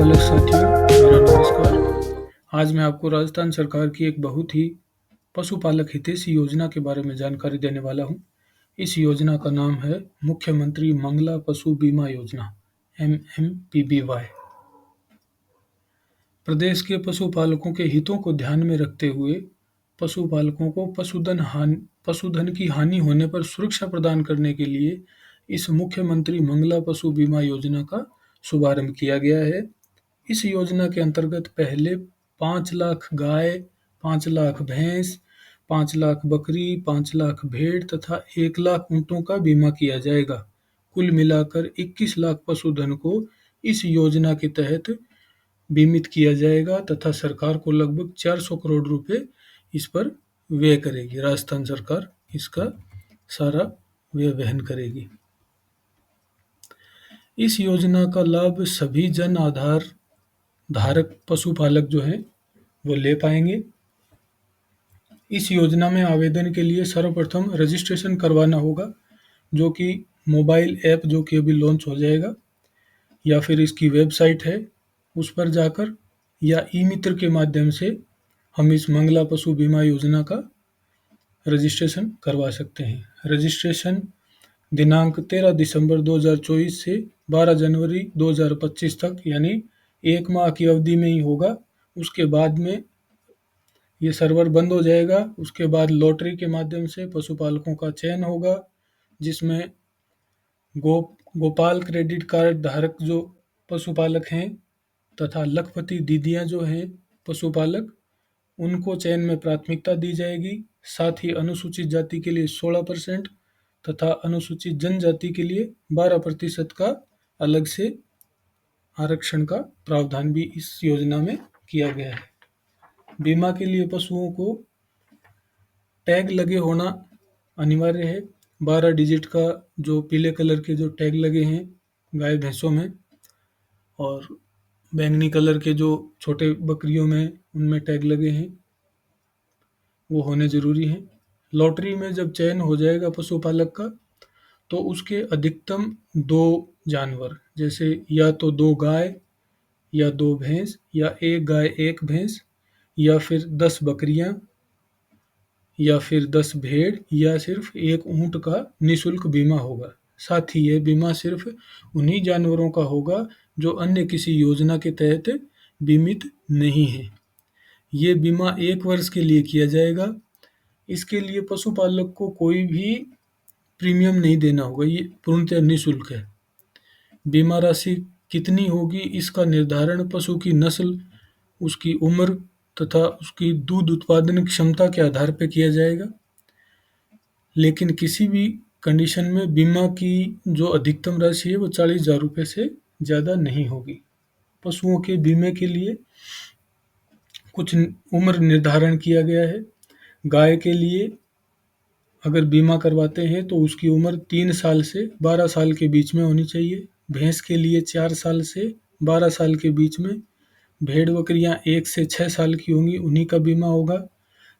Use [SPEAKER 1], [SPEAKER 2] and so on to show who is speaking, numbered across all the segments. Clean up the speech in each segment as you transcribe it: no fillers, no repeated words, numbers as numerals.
[SPEAKER 1] पशुपालक साथियों, मेरा नमस्कार। आज मैं आपको राजस्थान सरकार की एक बहुत ही पशुपालक हितैषी योजना के बारे में जानकारी देने वाला हूँ। इस योजना का नाम है मुख्यमंत्री मंगला पशु बीमा योजना MMPBY। प्रदेश के पशुपालकों के हितों को ध्यान में रखते हुए पशुपालकों को पशुधन की हानि होने पर सुरक्षा प्रदान करने के लिए इस मुख्यमंत्री मंगला पशु बीमा योजना का शुभारंभ किया गया है। इस योजना के अंतर्गत पहले 5 लाख गाय, 5 लाख भैंस, 5 लाख बकरी, 5 लाख भेड़ तथा 1 लाख ऊँटों का बीमा किया जाएगा। कुल मिलाकर 21 लाख पशुधन को इस योजना के तहत बीमित किया जाएगा तथा सरकार को लगभग 400 करोड़ रुपए इस पर व्यय करेगी। राजस्थान सरकार इसका सारा व्यय वहन करेगी। इस योजना का लाभ सभी जन आधार धारक पशुपालक जो हैं वो ले पाएंगे। इस योजना में आवेदन के लिए सर्वप्रथम रजिस्ट्रेशन करवाना होगा, जो कि मोबाइल ऐप जो कि अभी लॉन्च हो जाएगा, या फिर इसकी वेबसाइट है उस पर जाकर, या ई मित्र के माध्यम से हम इस मंगला पशु बीमा योजना का रजिस्ट्रेशन करवा सकते हैं। रजिस्ट्रेशन दिनांक 13 दिसंबर 2024 से 12 जनवरी 2025 तक, यानी 1 माह की अवधि में ही होगा। उसके बाद में ये सर्वर बंद हो जाएगा। उसके बाद लॉटरी के माध्यम से पशुपालकों का चयन होगा, जिसमें गोपाल क्रेडिट कार्ड धारक जो पशुपालक हैं तथा लखपति दीदियाँ जो हैं पशुपालक, उनको चयन में प्राथमिकता दी जाएगी। साथ ही अनुसूचित जाति के लिए 16% तथा अनुसूचित जनजाति के लिए 12% का अलग से आरक्षण का प्रावधान भी इस योजना में किया गया है। बीमा के लिए पशुओं को टैग लगे होना अनिवार्य है। 12 डिजिट का जो पीले कलर के जो टैग लगे हैं गाय भैंसों में, और बैंगनी कलर के जो छोटे बकरियों में उनमें टैग लगे हैं, वो होने ज़रूरी हैं। लॉटरी में जब चयन हो जाएगा पशुपालक का, तो उसके अधिकतम 2 जानवर, जैसे या तो 2 गाय या 2 भैंस, या 1 गाय 1 भैंस, या फिर 10 बकरियां, या फिर 10 भेड़, या सिर्फ 1 ऊँट का निःशुल्क बीमा होगा। साथ ही यह बीमा सिर्फ उन्हीं जानवरों का होगा जो अन्य किसी योजना के तहत बीमित नहीं है। ये बीमा 1 वर्ष के लिए किया जाएगा। इसके लिए पशुपालक को कोई भी प्रीमियम नहीं देना होगा, ये पूर्णतः निःशुल्क है। बीमा राशि कितनी होगी, इसका निर्धारण पशु की नस्ल, उसकी उम्र तथा उसकी दूध उत्पादन क्षमता के आधार पर किया जाएगा। लेकिन किसी भी कंडीशन में बीमा की जो अधिकतम राशि है वो 40,000 रुपये से ज़्यादा नहीं होगी। पशुओं के बीमे के लिए कुछ उम्र निर्धारण किया गया है। गाय के लिए अगर बीमा करवाते हैं तो उसकी उम्र 3 साल से 12 साल के बीच में होनी चाहिए। भैंस के लिए 4 साल से 12 साल के बीच में, भेड़ बकरियां 1 से 6 साल की होंगी, उन्हीं का बीमा होगा,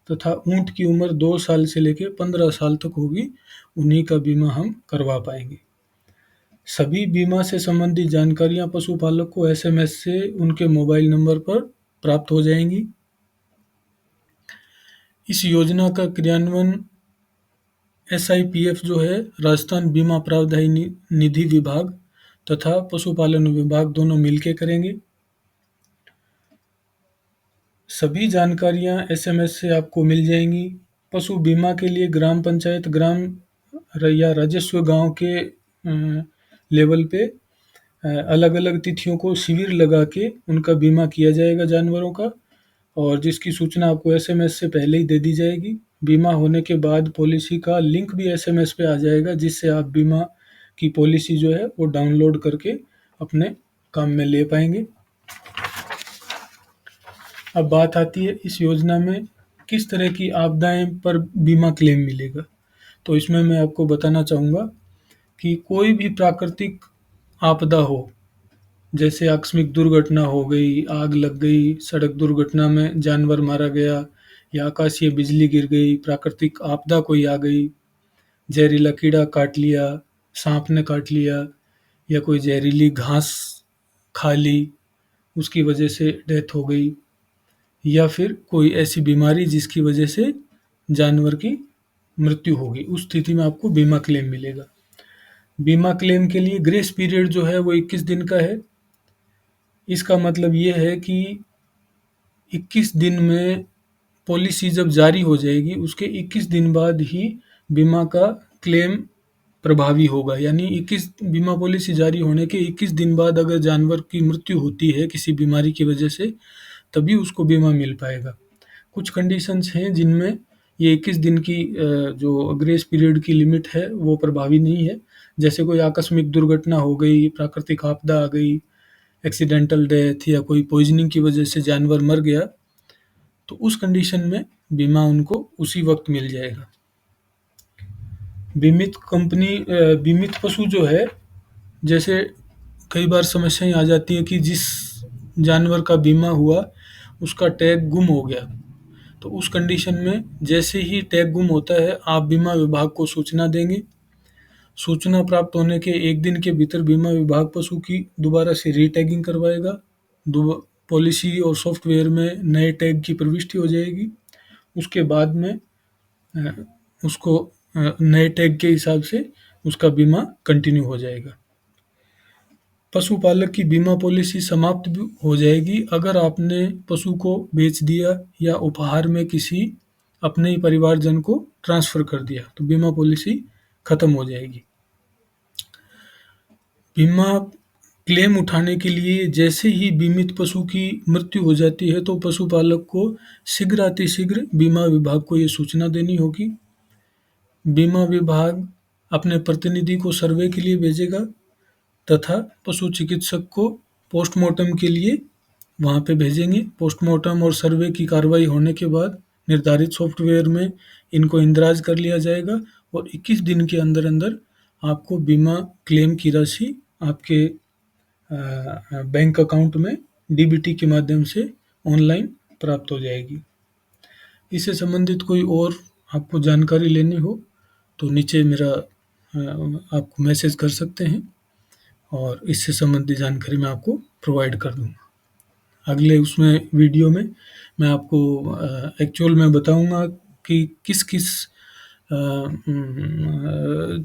[SPEAKER 1] तथा ऊँट की उम्र 2 साल से लेकर 15 साल तक होगी, उन्हीं का बीमा हम करवा पाएंगे। सभी बीमा से संबंधित जानकारियां पशुपालक को SMS से उनके मोबाइल नंबर पर प्राप्त हो जाएंगी। इस योजना का क्रियान्वयन SIPF जो है, राजस्थान बीमा प्रावधान निधि विभाग तथा पशुपालन विभाग दोनों मिलकर करेंगे। सभी जानकारियां SMS से आपको मिल जाएंगी। पशु बीमा के लिए ग्राम पंचायत, ग्राम या राजस्व गांव के लेवल पे अलग अलग तिथियों को शिविर लगा के उनका बीमा किया जाएगा जानवरों का, और जिसकी सूचना आपको SMS से पहले ही दे दी जाएगी। बीमा होने के बाद पॉलिसी का लिंक भी SMS पे आ जाएगा, जिससे आप बीमा की पॉलिसी जो है वो डाउनलोड करके अपने काम में ले पाएंगे। अब बात आती है इस योजना में किस तरह की आपदाएं पर बीमा क्लेम मिलेगा। तो इसमें मैं आपको बताना चाहूँगा कि कोई भी प्राकृतिक आपदा हो, जैसे आकस्मिक दुर्घटना हो गई, आग लग गई, सड़क दुर्घटना में जानवर मारा गया, या आकाशीय बिजली गिर गई, प्राकृतिक आपदा कोई आ गई, जहरीला कीड़ा काट लिया, सांप ने काट लिया, या कोई जहरीली घास खा ली, उसकी वजह से डेथ हो गई, या फिर कोई ऐसी बीमारी जिसकी वजह से जानवर की मृत्यु होगी, उस स्थिति में आपको बीमा क्लेम मिलेगा। बीमा क्लेम के लिए ग्रेस पीरियड जो है वो 21 दिन का है। इसका मतलब ये है कि 21 दिन में पॉलिसी जब जारी हो जाएगी, उसके 21 दिन बाद ही बीमा का क्लेम प्रभावी होगा। यानी 21 बीमा पॉलिसी जारी होने के 21 दिन बाद अगर जानवर की मृत्यु होती है किसी बीमारी की वजह से, तभी उसको बीमा मिल पाएगा। कुछ कंडीशंस हैं जिनमें ये 21 दिन की जो ग्रेस पीरियड की लिमिट है वो प्रभावी नहीं है। जैसे कोई आकस्मिक दुर्घटना हो गई, प्राकृतिक आपदा आ गई, एक्सीडेंटल डेथ या कोई पॉइजनिंग की वजह से जानवर मर गया, तो उस कंडीशन में बीमा उनको उसी वक्त मिल जाएगा। बीमित पशु जो है, जैसे कई बार समस्याएं आ जाती हैं कि जिस जानवर का बीमा हुआ उसका टैग गुम हो गया, तो उस कंडीशन में जैसे ही टैग गुम होता है आप बीमा विभाग को सूचना देंगे। सूचना प्राप्त होने के 1 दिन के भीतर बीमा विभाग पशु की दोबारा से रीटैगिंग करवाएगा। पॉलिसी और सॉफ्टवेयर में नए टैग की प्रविष्टि हो जाएगी। उसके बाद में अ, उसको नए टैग के हिसाब से उसका बीमा कंटिन्यू हो जाएगा। पशुपालक की बीमा पॉलिसी समाप्त भी हो जाएगी अगर आपने पशु को बेच दिया या उपहार में किसी अपने ही परिवारजन को ट्रांसफ़र कर दिया, तो बीमा पॉलिसी खत्म हो जाएगी। बीमा क्लेम उठाने के लिए जैसे ही बीमित पशु की मृत्यु हो जाती है तो पशुपालक को शीघ्र बीमा विभाग को ये सूचना देनी होगी। बीमा विभाग अपने प्रतिनिधि को सर्वे के लिए भेजेगा तथा पशु चिकित्सक को पोस्टमार्टम के लिए वहाँ पे भेजेंगे। पोस्टमार्टम और सर्वे की कार्रवाई होने के बाद निर्धारित सॉफ्टवेयर में इनको इंदराज कर लिया जाएगा और 21 दिन के अंदर अंदर आपको बीमा क्लेम की राशि आपके बैंक अकाउंट में डीबीटी के माध्यम से ऑनलाइन प्राप्त हो जाएगी। इससे संबंधित कोई और आपको जानकारी लेनी हो तो नीचे मेरा आपको मैसेज कर सकते हैं और इससे संबंधित जानकारी मैं आपको प्रोवाइड कर दूँगा। अगले उसमें वीडियो में मैं आपको एक्चुअल में बताऊँगा कि किस-किस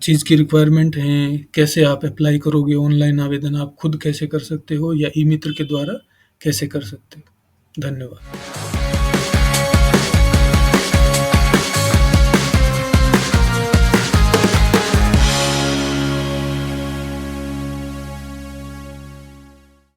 [SPEAKER 1] चीज़ की रिक्वायरमेंट हैं, कैसे आप अप्लाई करोगे, ऑनलाइन आवेदन आप खुद कैसे कर सकते हो या ई-मित्र के द्वारा कैसे कर सकते हो। धन्यवाद।